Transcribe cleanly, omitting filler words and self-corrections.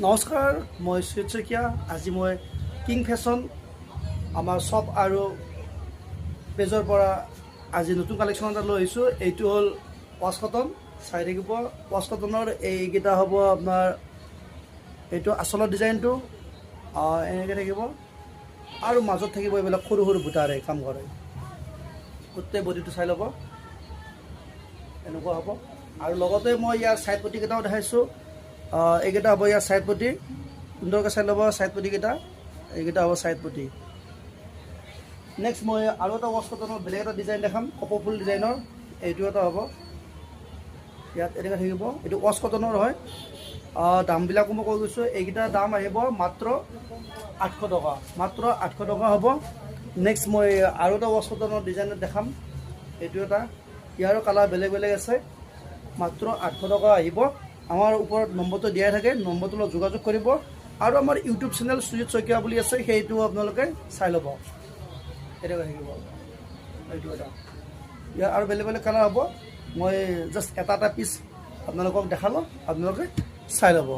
নমস্কাৰ, মই সুজিত শইকীয়া। আজি মই কিং ফেশ্বন আমাৰ শ্বপ আৰু পেজৰ পৰা আজি নতুন কালেকশ্যন এটা লৈ আহিছোঁ। এইটো হ'ল ৱাছ কটন। চাই থাকিব, ৱাছ কটনৰ এইকেইটা হ'ব আপোনাৰ এইটো আচলৰ ডিজাইনটো এনেকৈ থাকিব আৰু মাজত থাকিব এইবিলাক সৰু সৰু বুটাৰে কাম কৰে। গোটেই বডিটো চাই ল'ব, এনেকুৱা হ'ব। আৰু লগতে মই ইয়াৰ ছাইড পটিকেইটাও দেখাইছোঁ। এইকেইটা হ'ব ইয়াৰ ছাইড পটি, সুন্দৰকৈ চাই ল'ব। ছাইড পটিকেইটা এইকেইটা হ'ব ছাইড পটি। নেক্সট মই আৰু এটা ৱাছ কটনৰ বেলেগ এটা ডিজাইন দেখাম, কপৌ ফুল ডিজাইনৰ। এইটো এটা হ'ব, ইয়াত এনেকৈ থাকিব। এইটো ৱাছ কটনৰ হয়। দামবিলাকো মই কৈ গৈছোঁ। এইকেইটাৰ দাম আহিব মাত্ৰ 800 টকা, মাত্ৰ 800 টকা হ'ব। নেক্সট মই আৰু এটা ৱাছ কটনৰ ডিজাইনত দেখাম। এইটো এটা, ইয়াৰো কালাৰ বেলেগ বেলেগ আছে। মাত্ৰ 800 টকা আহিব। আমাৰ ওপৰত নম্বৰটো দিয়াই থাকে, নম্বৰটো লগত যোগাযোগ কৰিব। আৰু আমাৰ ইউটিউব চেনেল সুজিত শইকীয়া বুলি আছে, সেইটো আপোনালোকে চাই ল'ব। এনেকৈ থাকিব এইটো এটা। ইয়াৰ আৰু বেলেগ বেলেগ কালাৰ হ'ব। মই জাষ্ট এটা এটা পিচ আপোনালোকক দেখালোঁ, আপোনালোকে চাই ল'ব।